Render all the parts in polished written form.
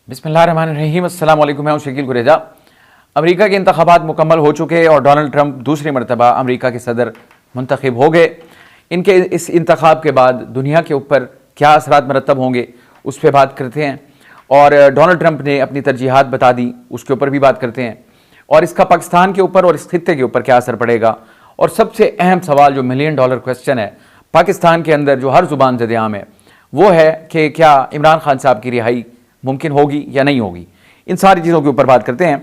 बिस्मिल्लाहिर्रहमानिर्रहीम, अस्सलाम वालेकुम। मैं हूं शकील गुरेजा। अमेरिका के इंतखाबात मुकम्मल हो चुके और डोनाल्ड ट्रंप दूसरी मरतबा अमेरिका के सदर मुंतखब हो गए। इनके इस इंतखाब के बाद दुनिया के ऊपर क्या असरात मरतब होंगे उस पर बात करते हैं, और डोनाल्ड ट्रंप ने अपनी तरजीहात बता दी, उसके ऊपर भी बात करते हैं, और इसका पाकिस्तान के ऊपर और इस खित्ते के ऊपर क्या असर पड़ेगा। और सबसे अहम सवाल जो $1 मिलियन क्वेश्चन है पाकिस्तान के अंदर, जो हर जुबान ज़द-ए-आम है, वो है कि क्या इमरान खान साहब की रिहाई मुमकिन होगी या नहीं होगी। इन सारी चीज़ों के ऊपर बात करते हैं।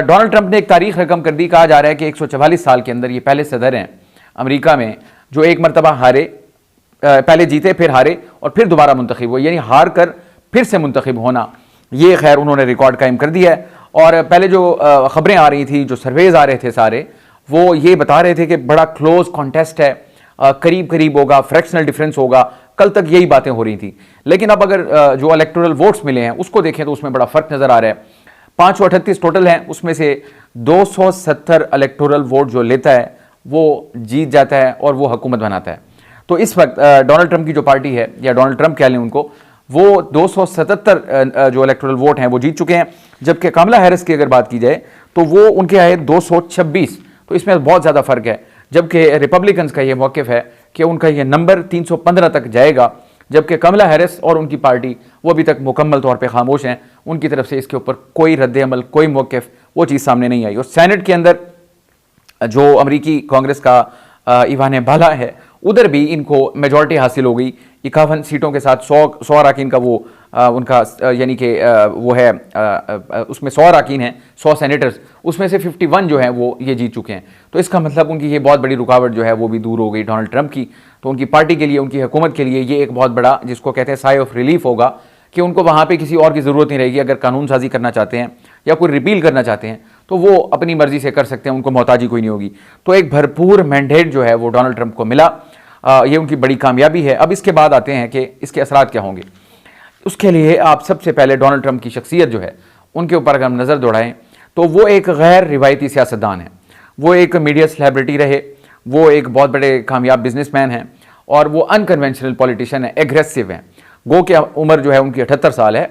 डोनाल्ड ट्रंप ने एक तारीख रकम कर दी। कहा जा रहा है कि 144 साल के अंदर ये पहले सदर हैं अमेरिका में जो एक मरतबा हारे, पहले जीते फिर हारे और फिर दोबारा मुंतखब हुए, यानी हार कर फिर से मुंतखब होना, ये खैर उन्होंने रिकॉर्ड कायम कर दिया है। और पहले जो खबरें आ रही थी, जो सर्वेज आ रहे थे सारे, वो ये बता रहे थे कि बड़ा क्लोज कॉन्टेस्ट है, करीब करीब होगा, फ्रैक्शनल डिफरेंस होगा। कल तक यही बातें हो रही थी, लेकिन अब अगर जो इलेक्टोरल वोट्स मिले हैं उसको देखें तो उसमें बड़ा फर्क नजर आ रहा है। 538 टोटल हैं, उसमें से 270 इलेक्टोरल वोट जो लेता है वो जीत जाता है और वो हुकूमत बनाता है। तो इस वक्त डोनाल्ड ट्रंप की जो पार्टी है, या डोनाल्ड ट्रंप कह लें उनको, वो 277 जो इलेक्टोरल वोट हैं वो जीत चुके हैं। जबकि कमला हैरिस की अगर बात की जाए तो वो उनके आए 226, तो इसमें बहुत ज़्यादा फर्क है। जबकि रिपब्लिकन्स का ये मौक़िफ़ है कि उनका ये नंबर 315 तक जाएगा, जबकि कमला हैरिस और उनकी पार्टी वो अभी तक मुकम्मल तौर पे खामोश हैं। उनकी तरफ से इसके ऊपर कोई रद्द-ए-अमल, कोई मौक़िफ़, वो चीज़ सामने नहीं आई। और सेनेट के अंदर जो अमरीकी कांग्रेस का ईवान बाला है, उधर भी इनको मेजॉरिटी हासिल हो गई 51 सीटों के साथ। 100 अरकान का वो उनका यानी कि वो है, उसमें 100 अरकान हैं, 100 सेनेटर्स, उसमें से 51 जो हैं वो ये जीत चुके हैं। तो इसका मतलब उनकी ये बहुत बड़ी रुकावट जो है वो भी दूर हो गई डोनाल्ड ट्रंप की। तो उनकी पार्टी के लिए, उनकी हुकूमत के लिए ये एक बहुत बड़ा, जिसको कहते हैं साई ऑफ रिलीफ होगा, कि उनको वहाँ पे किसी और की ज़रूरत नहीं रहेगी। अगर कानून साजी करना चाहते हैं या कोई रिपील करना चाहते हैं तो वो अपनी मर्जी से कर सकते हैं, उनको मोहताजी कोई नहीं होगी। तो एक भरपूर मैंडेट जो है वो डोनाल्ड ट्रंप को मिला, ये उनकी बड़ी कामयाबी है। अब इसके बाद आते हैं कि इसके असरात क्या होंगे। उसके लिए आप सबसे पहले डोनाल्ड ट्रंप की शख्सियत जो है उनके ऊपर अगर हम नज़र दौड़ाएं तो वो एक गैर रिवायती सियासतदान है। वो एक मीडिया सेलिब्रिटी रहे, वो एक बहुत बड़े कामयाब बिजनेसमैन हैं, और वो अनकन्वेंशनल पॉलिटिशियन है, एग्रेसिव हैं। गो कि उम्र जो है उनकी 78 साल है,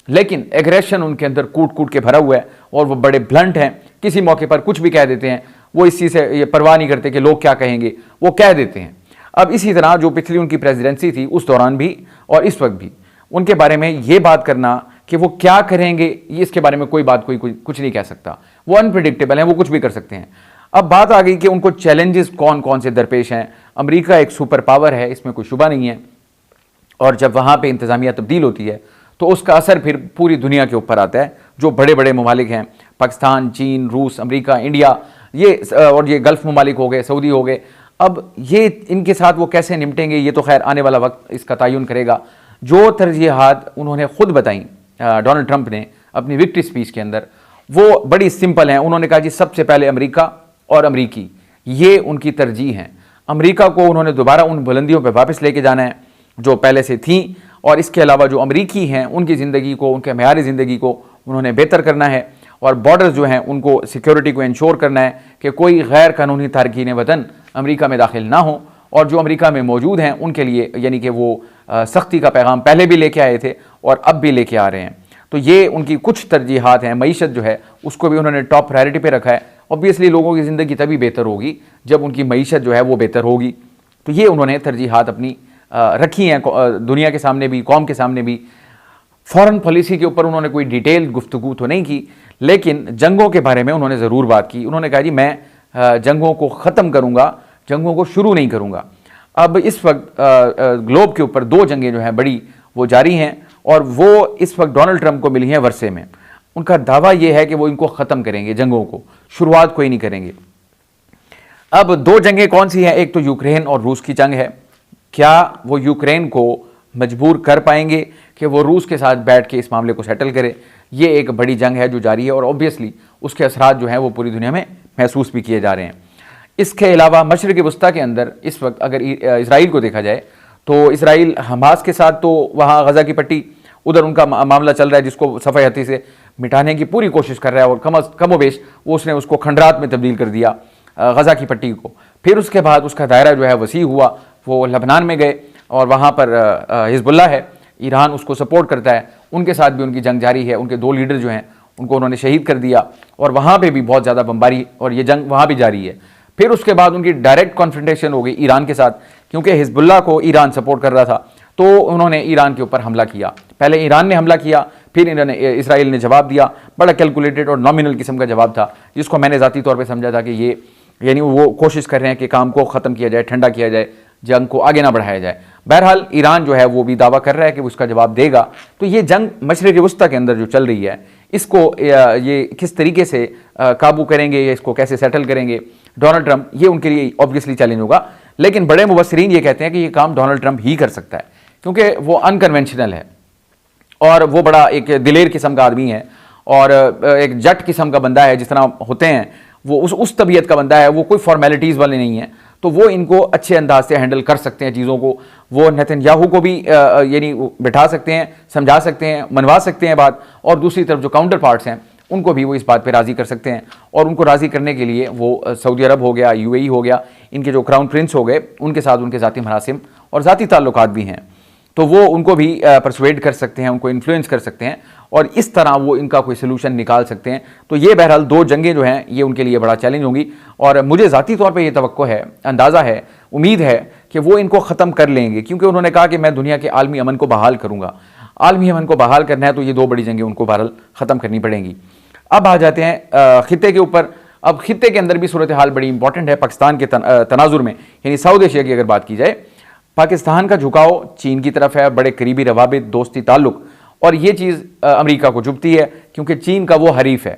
लेकिन एग्रेशन उनके अंदर कूट कूट के भरा हुआ है, और वो बड़े ब्लंट हैं। किसी मौके पर कुछ भी कह देते हैं, वो इस चीज़ से ये परवाह नहीं करते कि लोग क्या कहेंगे, वो कह देते हैं। अब इसी तरह जो पिछली उनकी प्रेसिडेंसी थी उस दौरान भी और इस वक्त भी उनके बारे में ये बात करना कि वो क्या करेंगे, ये इसके बारे में कोई बात, कोई कुछ नहीं कह सकता। वो अनप्रिडिक्टेबल हैं, वो कुछ भी कर सकते हैं। अब बात आ गई कि उनको चैलेंजेस कौन कौन से दरपेश हैं। अमेरिका एक सुपर पावर है, इसमें कोई शुबा नहीं है, और जब वहाँ पे इंतज़ामिया तब्दील होती है तो उसका असर फिर पूरी दुनिया के ऊपर आता है। जो बड़े बड़े ममालिक हैं, पाकिस्तान, चीन, रूस, अमेरिका, इंडिया, ये और ये गल्फ़ ममालिक हो गए, सऊदी हो गए, अब ये इनके साथ वो कैसे निपटेंगे, ये तो खैर आने वाला वक्त इसका तयन करेगा। जो तरजीहात उन्होंने खुद बताई डोनाल्ड ट्रंप ने अपनी विक्ट्री स्पीच के अंदर, वो बड़ी सिंपल हैं। उन्होंने कहा जी सबसे पहले अमेरिका और अमरीकी, ये उनकी तरजीह हैं। अमेरिका को उन्होंने दोबारा उन बुलंदियों पर वापस लेके जाना है जो पहले से थी, और इसके अलावा जो अमरीकी हैं उनकी ज़िंदगी को, उनके मेयार ज़िंदगी को उन्होंने बेहतर करना है, और बॉर्डर्स जो हैं उनको सिक्योरिटी को इंश्योर करना है कि कोई गैर कानूनी तारकीन वतन अमेरिका में दाखिल ना हो, और जो अमेरिका में मौजूद हैं उनके लिए यानी कि वो सख्ती का पैगाम पहले भी लेके आए थे और अब भी लेके आ रहे हैं। तो ये उनकी कुछ तरजीहात हैं। मईशत जो है उसको भी उन्होंने टॉप प्रायोरिटी पे रखा है। ऑब्वियसली लोगों की ज़िंदगी तभी बेहतर होगी जब उनकी मईशत जो है वो बेहतर होगी। तो ये उन्होंने तरजीहात अपनी रखी हैं दुनिया के सामने भी, कौम के सामने भी। फॉरेन पॉलिसी के ऊपर उन्होंने कोई डिटेल गुफ्तगू तो नहीं की, लेकिन जंगों के बारे में उन्होंने ज़रूर बात की। उन्होंने कहा जी मैं जंगों को ख़त्म करूँगा, जंगों को शुरू नहीं करूँगा। अब इस वक्त ग्लोब के ऊपर 2 जंगें जो हैं बड़ी वो जारी हैं, और वो इस वक्त डोनाल्ड ट्रंप को मिली हैं वर्षे में। उनका दावा ये है कि वो इनको ख़त्म करेंगे, जंगों को, शुरुआत कोई नहीं करेंगे। अब 2 जंगें कौन सी हैं? एक तो यूक्रेन और रूस की जंग है। क्या वो यूक्रेन को मजबूर कर पाएंगे कि वो रूस के साथ बैठ के इस मामले को सेटल करे? ये एक बड़ी जंग है जो जारी है, और ऑब्वियसली उसके असरात जो हैं वो पूरी दुनिया में महसूस भी किए जा रहे हैं। इसके अलावा मशरिक़ वस्ता के अंदर इस वक्त अगर इसराइल को देखा जाए तो इसराइल हमास के साथ, तो वहाँ गज़ा की पट्टी, उधर उनका मामला चल रहा है, जिसको सफ़े हत्ती से मिटाने की पूरी कोशिश कर रहा है, और कमोबेश वो उसने उसको खंडरात में तब्दील कर दिया गज़ा की पट्टी को। फिर उसके बाद उसका दायरा जो है वसी हुआ, वो लबनान में गए, और वहाँ पर हिज़्बुल्लाह है, ईरान उसको सपोर्ट करता है, उनके साथ भी उनकी जंग जारी है। उनके 2 लीडर जो हैं उनको उन्होंने शहीद कर दिया और वहाँ पे भी बहुत ज़्यादा बमबारी और ये जंग वहाँ भी जारी है। फिर उसके बाद उनकी डायरेक्ट कॉन्फ्रंटेशन हो गई ईरान के साथ, क्योंकि हिजबुल्लाह को ईरान सपोर्ट कर रहा था, तो उन्होंने ईरान के ऊपर हमला किया। पहले ईरान ने हमला किया, फिर इन्होंने इसराइल ने जवाब दिया। बड़ा कैलकुलेटेड और नॉमिनल किस्म का जवाब था, जिसको मैंने ज़ाती तौर पर समझा था कि ये यानी वो कोशिश कर रहे हैं कि काम को ख़त्म किया जाए, ठंडा किया जाए, जंग को आगे ना बढ़ाया जाए। बहरहाल ईरान जो है वो भी दावा कर रहा है कि वो उसका जवाब देगा। तो ये जंग मशरिक़ वस्ता के अंदर जो चल रही है, इसको ये किस तरीके से काबू करेंगे या इसको कैसे सेटल करेंगे डोनाल्ड ट्रंप, ये उनके लिए ऑब्वियसली चैलेंज होगा। लेकिन बड़े मुबस्सिरीन ये कहते हैं कि ये काम डोनाल्ड ट्रंप ही कर सकता है, क्योंकि वो अनकन्वेंशनल है और वो बड़ा एक दिलेर किस्म का आदमी है और एक जट किस्म का बंदा है। जिस तरह होते हैं वो उस तबीयत का बंदा है, वो कोई फॉर्मेलिटीज़ वाले नहीं है। तो वो इनको अच्छे अंदाज से हैंडल कर सकते हैं चीज़ों को। वो नेतन्याहू को भी यानी बिठा सकते हैं, समझा सकते हैं, मनवा सकते हैं बात, और दूसरी तरफ जो काउंटर पार्ट्स हैं उनको भी वो इस बात पे राज़ी कर सकते हैं। और उनको राज़ी करने के लिए वो सऊदी अरब हो गया, यूएई हो गया, इनके जो क्राउन प्रिंस हो गए, उनके साथ उनके ज़ाती मरासिम और ज़ाती ताल्लुकात भी हैं, तो वो उनको भी परसुएड कर सकते हैं, उनको इन्फ्लुएंस कर सकते हैं और इस तरह वो इनका कोई सलूशन निकाल सकते हैं। तो ये बहरहाल 2 जंगें जो हैं ये उनके लिए बड़ा चैलेंज होंगी और मुझे ज़ाती तौर पे ये तवक्को है, अंदाज़ा है, उम्मीद है कि वो इनको ख़त्म कर लेंगे, क्योंकि उन्होंने कहा कि मैं दुनिया के आलमी अमन को बहाल करूँगा। आलमी अमन को बहाल करना है तो ये 2 बड़ी जंगें उनको बहरहाल ख़त्म करनी पड़ेंगी। अब आ जाते हैं ख़ित्ते के ऊपर। अब ख़ित्ते के अंदर भी सूरत हाल बड़ी इंपॉर्टेंट है पाकिस्तान के तनाजुर में, यानी साउथ एशिया की अगर बात की जाए, पाकिस्तान का झुकाव चीन की तरफ है, बड़े करीबी रवाबित, दोस्ती ताल्लुक, और ये चीज़ अमेरिका को चुभती है क्योंकि चीन का वो हरीफ है।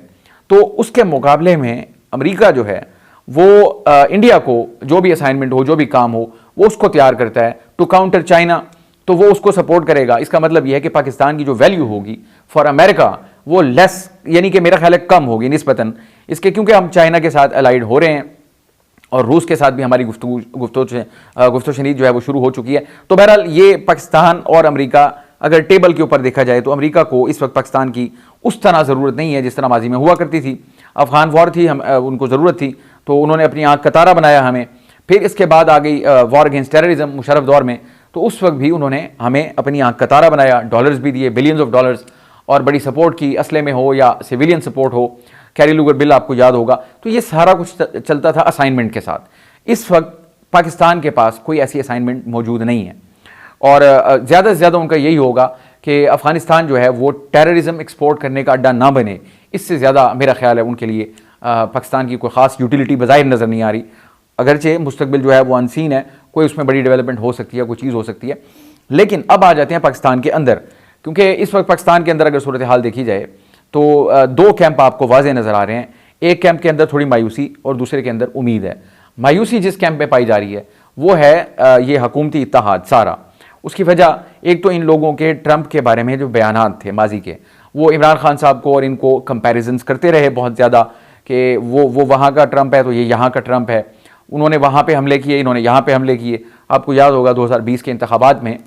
तो उसके मुकाबले में अमेरिका जो है वो इंडिया को जो भी असाइनमेंट हो, जो भी काम हो, वो उसको तैयार करता है टू काउंटर चाइना, तो वो उसको सपोर्ट करेगा। इसका मतलब यह है कि पाकिस्तान की जो वैल्यू होगी फॉर अमेरिका वो लेस, यानी कि मेरा ख्याल है कम होगी निस्बतन इसके, क्योंकि हम चाइना के साथ अलाइड हो रहे हैं और रूस के साथ भी हमारी गुफ्तगू शनीद जो है वो शुरू हो चुकी है। तो बहरहाल ये पाकिस्तान और अमेरिका अगर टेबल के ऊपर देखा जाए तो अमेरिका को इस वक्त पाकिस्तान की उस तरह ज़रूरत नहीं है जिस तरह माजी में हुआ करती थी। अफ़गान वॉर थी, उनको ज़रूरत थी तो उन्होंने अपनी आँख का तारा बनाया हमें। फिर इसके बाद आ गई वॉर अगेंस्ट टेररिज्म मुशर्रफ दौर में, तो उस वक्त भी उन्होंने हमें अपनी आँख का तारा बनाया, डॉलर्स भी दिए, बिलियंस ऑफ डॉलर्स, और बड़ी सपोर्ट की, असले में हो या सिविलियन सपोर्ट हो। कैरी लूगर बिल आपको याद होगा। तो ये सारा कुछ चलता था असाइनमेंट के साथ। इस वक्त पाकिस्तान के पास कोई ऐसी असाइनमेंट मौजूद नहीं है और ज़्यादा से ज़्यादा उनका यही होगा कि अफ़गानिस्तान जो है वो टेररिज्म एक्सपोर्ट करने का अड्डा ना बने। इससे ज़्यादा मेरा ख्याल है उनके लिए पाकिस्तान की कोई ख़ास यूटिलिटी बज़ाहिर नज़र नहीं आ रही। अगरचे मुस्तकबिल जो है वो अनसीन है, कोई उसमें बड़ी डेवलपमेंट हो सकती है, कोई चीज़ हो सकती है। लेकिन अब आ जाते हैं पाकिस्तान के अंदर, क्योंकि इस वक्त पाकिस्तान के अंदर अगर सूरत हाल देखी जाए तो 2 कैंप आपको वाज़े नज़र आ रहे हैं। एक कैंप के अंदर थोड़ी मायूसी और दूसरे के अंदर उम्मीद है। मायूसी जिस कैंप में पाई जा रही है वो है ये हुकूमती इत्तेहाद सारा। उसकी वजह एक तो इन लोगों के ट्रंप के बारे में जो बयानात थे माजी के, वो इमरान खान साहब को और इनको कंपैरिजन्स करते रहे बहुत ज़्यादा कि वो वहाँ का ट्रंप है तो ये यहाँ का ट्रंप है। उन्होंने वहाँ पे हमले किए, इन्होंने यहाँ पे हमले किए। आपको याद होगा 2020 के इंतखाबात में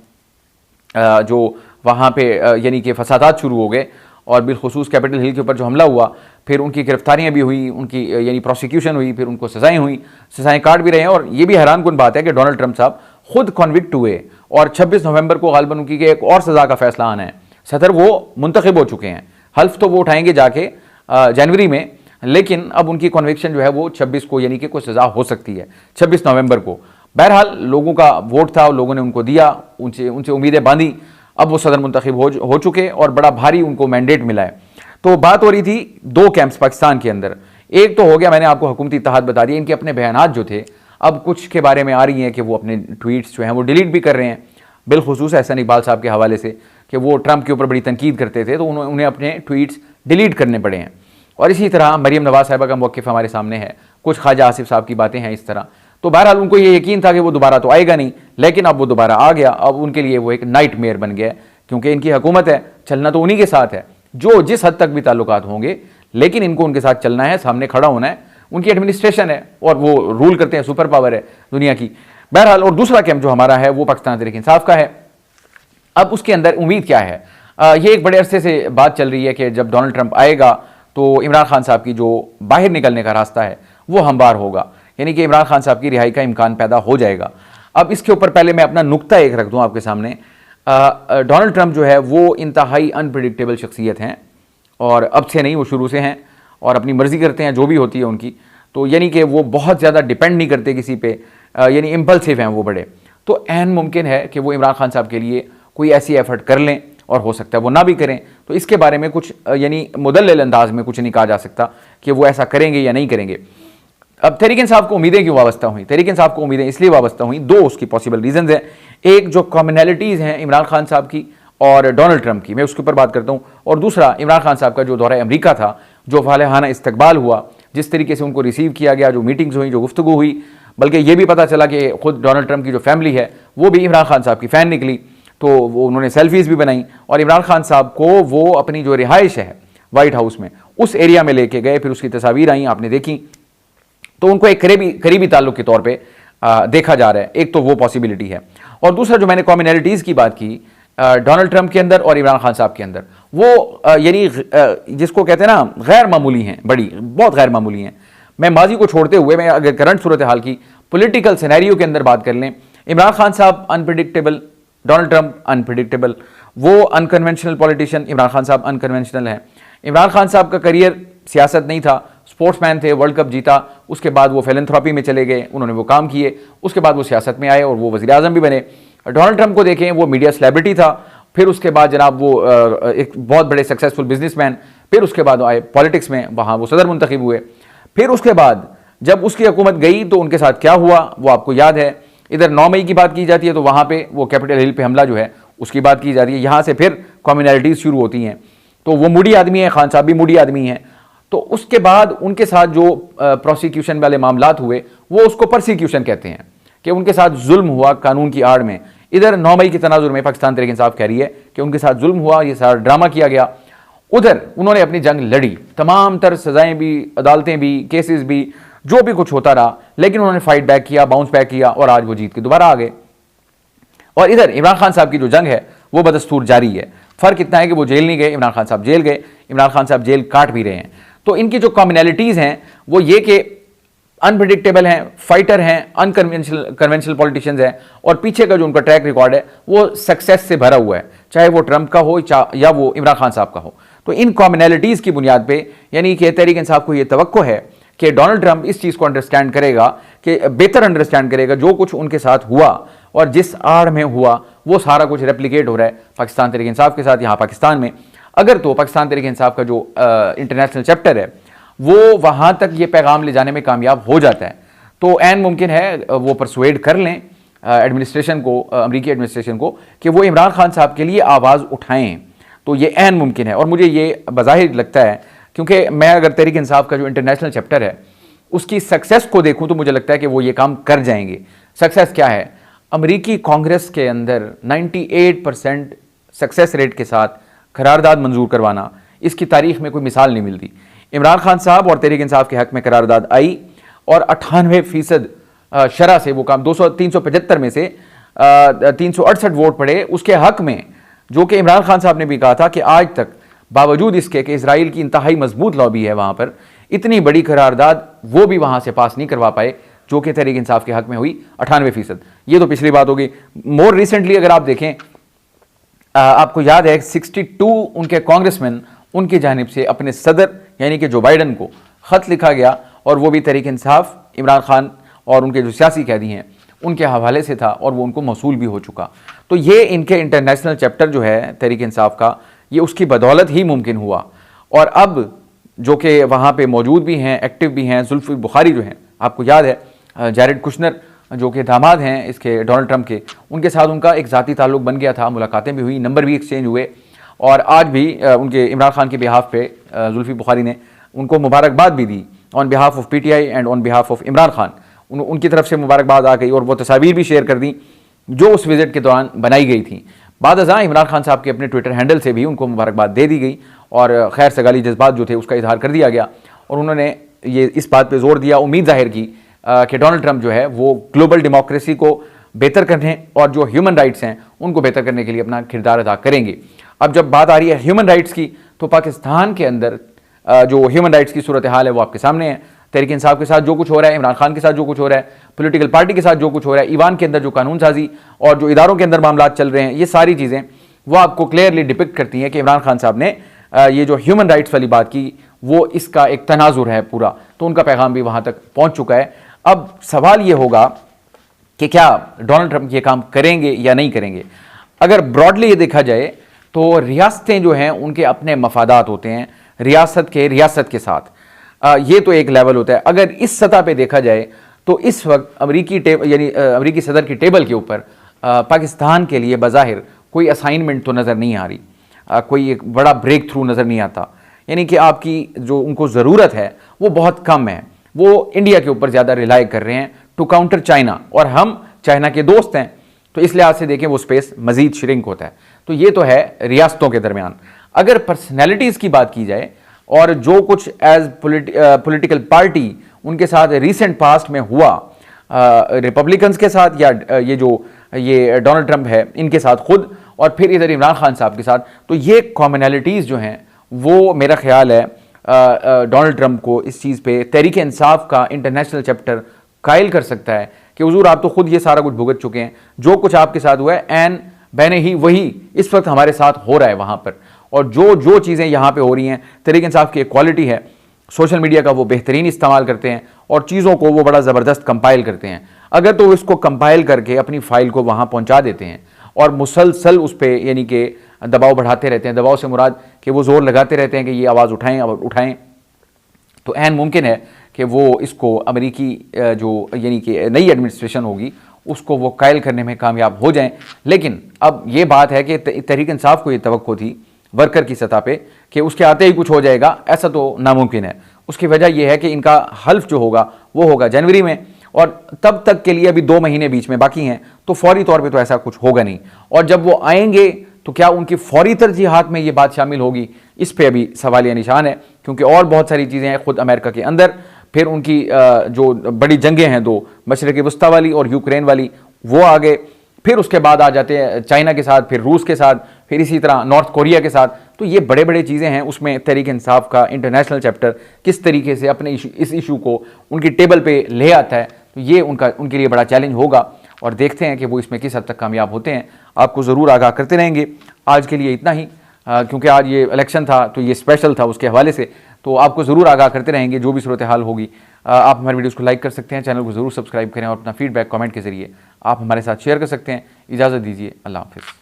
जो वहाँ पे यानी कि फसादात शुरू हो गए और बिलखुसूस कैपिटल हिल के ऊपर जो हमला हुआ, फिर उनकी गिरफ्तारियाँ भी हुई, उनकी यानी प्रोसिक्यूशन हुई, फिर उनको सज़ाएँ हुई, सज़ाएँ काट भी रहे हैं। और ये भी हैरान कुन बात है कि डोनाल्ड ट्रंप साहब खुद कन्विक्ट हुए और 26 नवंबर को गालिबन उनकी एक और सज़ा का फैसला आना है। सदर वो मुंतखब हो चुके हैं, हल्फ तो वो उठाएंगे जाके जनवरी में, लेकिन अब उनकी कन्विक्शन जो है वो 26 को यानी कि कोई सज़ा हो सकती है 26 नवंबर को। बहरहाल लोगों का वोट था, लोगों ने उनको दिया, उनसे उम्मीदें बांधी। अब वो सदर मुंतखब हो चुके और बड़ा भारी उनको मैंडेट मिला है। तो बात हो रही थी 2 कैंप्स पाकिस्तान के अंदर। एक तो हो गया, मैंने आपको हुकूमती इत्तेहाद बता दिया, इनके अपने बयानात जो थे अब कुछ के बारे में आ रही हैं कि वो अपने ट्वीट्स जो हैं वो डिलीट भी कर रहे हैं, बिलखुसूस एहसन इकबाल साहब के हवाले से कि वो ट्रंप के ऊपर बड़ी तनकीद करते थे तो उन्हें अपने ट्वीट्स डिलीट करने पड़े हैं। और इसी तरह मरीम नवाज साहिबा का मौक़िफ़ हमारे सामने है, कुछ ख्वाजा आसिफ साहब की बातें हैं इस तरह। तो बहरहाल उनको ये यकीन था कि वो दोबारा तो आएगा नहीं, लेकिन अब वो दोबारा आ गया। अब उनके लिए वो एक नाइटमेयर बन गया, क्योंकि इनकी हुकूमत है, चलना तो उन्हीं के साथ है, जो जिस हद तक भी ताल्लुकात होंगे, लेकिन इनको उनके साथ चलना है, सामने खड़ा होना है। उनकी एडमिनिस्ट्रेशन है और वो रूल करते हैं, सुपर पावर है दुनिया की। बहरहाल और दूसरा कैंप जो हमारा है वो पाकिस्तान तहरीक इंसाफ का है। अब उसके अंदर उम्मीद क्या है? ये एक बड़े अरसे से बात चल रही है कि जब डोनाल्ड ट्रंप आएगा तो इमरान खान साहब की जो बाहर निकलने का रास्ता है वो हमवार होगा, यानी कि इमरान खान साहब की रिहाई का इम्कान पैदा हो जाएगा। अब इसके ऊपर पहले मैं अपना नुक्ता एक रख दूं आपके सामने। डोनाल्ड ट्रंप जो है वो इंतहाई अनप्रिडिक्टेबल शख्सियत हैं, और अब से नहीं, वो शुरू से हैं और अपनी मर्जी करते हैं जो भी होती है उनकी। तो यानी कि वो बहुत ज़्यादा डिपेंड नहीं करते किसी पे, यानी इम्पल्सिव हैं वो बड़े। तो ऐन मुमकिन है कि वो इमरान खान साहब के लिए कोई ऐसी एफर्ट कर लें, और हो सकता है वो ना भी करें। तो इसके बारे में कुछ यानी मुदल्लल अंदाज में कुछ नहीं कहा जा सकता कि वो ऐसा करेंगे या नहीं करेंगे। अब तहरीक इंसाफ को उम्मीदें क्यों वाबस्ता हुई? तहरीक इंसाफ को उम्मीदें इसलिए वाबस्ता हुई, दो उसकी पॉसिबल रीजंस हैं। एक जो कॉमनैलिटीज़ हैं इमरान खान साहब की और डोनाल्ड ट्रंप की, मैं उसके ऊपर बात करता हूँ। और दूसरा इमरान खान साहब का जो दौरा अमरीका था, जो फालहाना इस्तकबाल हुआ, जिस तरीके से उनको रिसीव किया गया, जो मीटिंग्स हुई, जो गुफ्तगू हुई, बल्कि ये भी पता चला कि खुद डोनाल्ड ट्रंप की जो फैमिली है वो भी इमरान खान साहब की फ़ैन निकली। तो वो उन्होंने सेल्फीज़ भी बनाई और इमरान खान साहब को वो अपनी जो रिहाइश है वाइट हाउस में, उस एरिया में लेके गए, फिर उसकी तस्वीर आई, आपने देखी। तो उनको एक करीबी ताल्लुक के तौर पे देखा जा रहा है। एक तो वो पॉसिबिलिटी है, और दूसरा जो मैंने कॉमनैलिटीज़ की बात की डोनाल्ड ट्रंप के अंदर और इमरान खान साहब के अंदर, वो यानी जिसको कहते हैं ना गैर मामूली हैं, बड़ी बहुत गैर मामूली हैं। मैं माजी को छोड़ते हुए, मैं अगर करंट सूरत हाल की पॉलिटिकल सिनेरियो के अंदर बात कर लें, इमरान खान साहब अनप्रिडिक्टेबल, डोनाल्ड ट्रंप अनप्रिडिक्टेबल, वो अनकन्वेंशनल पॉलिटिशियन, इमरान खान साहब अनकन्वेंशनल हैं। इमरान खान साहब का करियर सियासत नहीं था, स्पोर्ट्समैन थे, वर्ल्ड कप जीता, उसके बाद वो फिलैंथ्रोपी में चले गए, उन्होंने वो काम किए, उसके बाद वो सियासत में आए और वो वज़ीर आज़म भी बने। डोनाल्ड ट्रंप को देखें, वो मीडिया सेलिब्रिटी था, फिर उसके बाद जनाब वो एक बहुत बड़े सक्सेसफुल बिजनेसमैन, फिर उसके बाद आए पॉलिटिक्स में, वहाँ वो सदर मुंतखब हुए। फिर उसके बाद जब उसकी हुकूमत गई तो उनके साथ क्या हुआ वो आपको याद है। इधर 9 मई की बात की जाती है तो वहाँ पे वो कैपिटल हिल पे हमला जो है उसकी बात की जाती है। यहाँ से फिर कॉम्युनैलिटीज़ शुरू होती हैं। तो वो मूडी आदमी है, खान साहब भी मूडी आदमी हैं। तो उसके बाद उनके साथ जो प्रोसिक्यूशन वाले मामलात हुए, वो उसको परसिक्यूशन कहते हैं, कि उनके साथ जुल्म हुआ कानून की आड़ में। इधर 9 मई के तनाजुर में पाकिस्तान तहरीक इंसाफ कह रही है कि उनके साथ जुल्म हुआ, ये सारा ड्रामा किया गया। उधर उन्होंने अपनी जंग लड़ी, तमाम तर सजाएं भी, अदालतें भी, केसेस भी, जो भी कुछ होता रहा, लेकिन उन्होंने फाइट बैक किया, बाउंस बैक किया, और आज वो जीत के दोबारा आ गए। और इधर इमरान खान साहब की जो जंग है वो बदस्तूर जारी है। फर्क इतना है कि वो जेल नहीं गए, इमरान खान साहब जेल गए, इमरान खान साहब जेल काट भी रहे हैं। तो इनकी जो कॉम्युनैलिटीज़ हैं वो ये कि अनप्रिडिक्टेबल हैं, फाइटर हैं, कन्वेंशनल पॉलिटिशियंस हैं, और पीछे का जो उनका ट्रैक रिकॉर्ड है वो सक्सेस से भरा हुआ है, चाहे वो ट्रंप का हो या वो इमरान खान साहब का हो। तो इन कॉम्युनैलिटीज़ की बुनियाद पे यानी कि तहरीक इंसाफ को ये तवक्को है कि डोनाल्ड ट्रंप इस चीज़ को अंडरस्टैंड करेगा, कि बेहतर अंडरस्टैंड करेगा जो कुछ उनके साथ हुआ और जिस आड़ में हुआ वो सारा कुछ रेप्लिकेट हो रहा है पाकिस्तान तहरीक इंसाफ के साथ यहाँ पाकिस्तान में। अगर तो पाकिस्तान तहरीक इंसाफ का जो इंटरनेशनल चैप्टर है वो वहाँ तक ये पैगाम ले जाने में कामयाब हो जाता है, तो ऐन मुमकिन है वो परसुएड कर लें एडमिनिस्ट्रेशन को, अमरीकी एडमिनिस्ट्रेशन को, कि वो इमरान खान साहब के लिए आवाज़ उठाएं। तो ये ऐन मुमकिन है, और मुझे ये बज़ाहिर लगता है, क्योंकि मैं अगर तहरीक इंसाफ का जो इंटरनेशनल चैप्टर है उसकी सक्सेस को देखूं तो मुझे लगता है कि वो ये काम कर जाएंगे। सक्सेस क्या है? अमरीकी कांग्रेस के अंदर 98% सक्सेस रेट के साथ करारदाद मंजूर करवाना, इसकी तारीख में कोई मिसाल नहीं मिलती। इमरान खान साहब और तहरीक इंसाफ के हक में करारदाद आई और 98% शरह से वो काम 375 में से 368 वोट पड़े उसके हक में, जो कि इमरान खान साहब ने भी कहा था कि आज तक बावजूद इसके कि इजराइल की इंतहाई मजबूत लॉबी है वहाँ पर, इतनी बड़ी करारदाद वो भी वहाँ से पास नहीं करवा पाए जो कि तहरीक इंसाफ के हक में हुई 98%। ये तो पिछली बात होगी। मोर रिसेंटली अगर आप देखें, आपको याद है 62 उनके कांग्रेसमैन उनकी जानिब से अपने सदर यानी कि जो बाइडन को ख़त लिखा गया, और वो भी तहरीक इंसाफ, इमरान खान और उनके जो सियासी कैदी हैं उनके हवाले से था, और वो उनको मौसूल भी हो चुका। तो ये इनके इंटरनेशनल चैप्टर जो है तहरीक इंसाफ का, ये उसकी बदौलत ही मुमकिन हुआ। और अब जो कि वहाँ पे मौजूद भी हैं, एक्टिव भी हैं, जुल्फ़ी बुखारी जो हैं, आपको याद है जैरेड कुशनर जो कि दामाद हैं इसके डोनाल्ड ट्रंप के, उनके साथ उनका एक ज़ाती ताल्लुक़ बन गया था, मुलाकातें भी हुई, नंबर भी एक्सचेंज हुए, और आज भी उनके इमरान खान के बिहाफ पे जुल्फ़ी बुखारी ने उनको मुबारकबाद भी दी on behalf of PTI and on behalf of Imran Khan. उनकी तरफ से मुबारकबाद आ गई और वो तस्वीर भी शेयर कर दी जो उस विज़िट के दौरान बनाई गई थी। बाद अज़ां इमरान खान साहब के अपने ट्विटर हैंडल से भी उनको मुबारकबाद दे दी गई और खैर सगाली जज्बात जो थे उसका इजहार कर दिया गया, और उन्होंने ये इस बात पे जोर दिया, उम्मीद जाहिर की कि डोनाल्ड ट्रंप जो है वो ग्लोबल डेमोक्रेसी को बेहतर करने और जो ह्यूमन राइट्स हैं उनको बेहतर करने के लिए अपना किरदार अदा करेंगे। अब जब बात आ रही है ह्यूमन राइट्स की, तो पाकिस्तान के अंदर जो ह्यूमन राइट्स की सूरत हाल है वो आपके सामने है। तहरीक इंसाफ के साथ जो कुछ हो रहा है, इमरान खान के साथ जो कुछ हो रहा है, पॉलिटिकल पार्टी के साथ जो कुछ हो रहा है, ईवान के अंदर जो कानून साजी और जो इदारों के अंदर मामला चल रहे हैं, ये सारी चीज़ें वो आपको क्लियरली डिपिक्ट करती हैं कि इमरान खान साहब ने ये जो ह्यूमन राइट्स वाली बात की वो इसका एक तनाजुर है पूरा, तो उनका पैगाम भी वहाँ तक पहुँच चुका है। अब सवाल ये होगा कि क्या डोनाल्ड ट्रंप ये काम करेंगे या नहीं करेंगे। अगर ब्रॉडली ये देखा जाए तो रियासतें जो हैं उनके अपने मफादात होते हैं रियासत के साथ, ये तो एक लेवल होता है। अगर इस सतह पे देखा जाए तो इस वक्त अमरीकी सदर की टेबल के ऊपर पाकिस्तान के लिए बज़ाहिर कोई असाइनमेंट तो नज़र नहीं आ रही, कोई एक बड़ा ब्रेक थ्रू नज़र नहीं आता। यानी कि आपकी जो उनको ज़रूरत है वो बहुत कम है, वो इंडिया के ऊपर ज़्यादा रिलाई कर रहे हैं टू काउंटर चाइना, और हम चाइना के दोस्त हैं, तो इस लिहाज से देखें वो स्पेस मजीद श्रिंक होता है। तो ये तो है रियासतों के दरमियान। अगर पर्सनैलिटीज़ की बात की जाए और जो कुछ एज पॉलिटिकल पार्टी उनके साथ रिसेंट पास्ट में हुआ, रिपब्लिकन्स के साथ या ये डोनाल्ड ट्रंप है इनके साथ खुद, और फिर इधर इमरान खान साहब के साथ, तो ये कॉमनैलिटीज़ जो हैं वो मेरा ख्याल है डोनाल्ड ट्रंप को इस चीज़ पे तहरीक इंसाफ का इंटरनेशनल चैप्टर कायल कर सकता है कि हुजूर आप तो खुद ये सारा कुछ भुगत चुके हैं, जो कुछ आपके साथ हुआ है एन बैने ही वही इस वक्त हमारे साथ हो रहा है वहाँ पर, और जो चीज़ें यहाँ पे हो रही हैं, तहरीक इंसाफ की एक क्वालिटी है, सोशल मीडिया का वो बेहतरीन इस्तेमाल करते हैं और चीज़ों को वो बड़ा ज़बरदस्त कंपाइल करते हैं। अगर तो वो इसको कंपाइल करके अपनी फ़ाइल को वहाँ पहुँचा देते हैं और मुसलसल उस पर यानी कि दबाव बढ़ाते रहते हैं, दबाव से मुराद कि वो ज़ोर लगाते रहते हैं कि ये आवाज़ उठाएं, तो ऐन मुमकिन है कि वो इसको अमेरिकी जो यानी कि नई एडमिनिस्ट्रेशन होगी उसको वो कायल करने में कामयाब हो जाएं। लेकिन अब ये बात है कि तहरीक इंसाफ को ये तवक्को थी वर्कर की सतह पे कि उसके आते ही कुछ हो जाएगा, ऐसा तो नामुमकिन है। उसकी वजह यह है कि इनका हल्फ जो होगा वो होगा जनवरी में, और तब तक के लिए अभी 2 महीने बीच में बाकी हैं, तो फौरी तौर पे तो ऐसा कुछ होगा नहीं। और जब वो आएंगे तो क्या उनकी फौरी तरजीहात में ये बात शामिल होगी, इस पर अभी सवालिया निशान है, क्योंकि और बहुत सारी चीज़ें हैं खुद अमेरिका के अंदर। फिर उनकी जो बड़ी जंगें हैं 2, मशरक़ी वस्ता वाली और यूक्रेन वाली, वो आगे, फिर उसके बाद आ जाते हैं चाइना के साथ, फिर रूस के साथ, फिर इसी तरह नॉर्थ कोरिया के साथ। तो ये बड़े बड़े चीज़ें हैं, उसमें तहरीक इंसाफ का इंटरनेशनल चैप्टर किस तरीके से अपने इस इशू को उनकी टेबल पे ले आता है, तो ये उनके लिए बड़ा चैलेंज होगा, और देखते हैं कि वो इसमें किस हद तक कामयाब होते हैं। आपको ज़रूर आगाह करते रहेंगे। आज के लिए इतना ही, क्योंकि आज ये इलेक्शन था तो ये स्पेशल था उसके हवाले से, तो आपको ज़रूर आगाह करते रहेंगे जो भी सूरत हाल होगी। आप हमारे वीडियोज़ को लाइक कर सकते हैं, चैनल को ज़रूर सब्सक्राइब करें और अपना फीडबैक कमेंट के ज़रिए आप हमारे साथ शेयर कर सकते हैं। इजाज़त दीजिए, अल्लाह हाफ़िज़।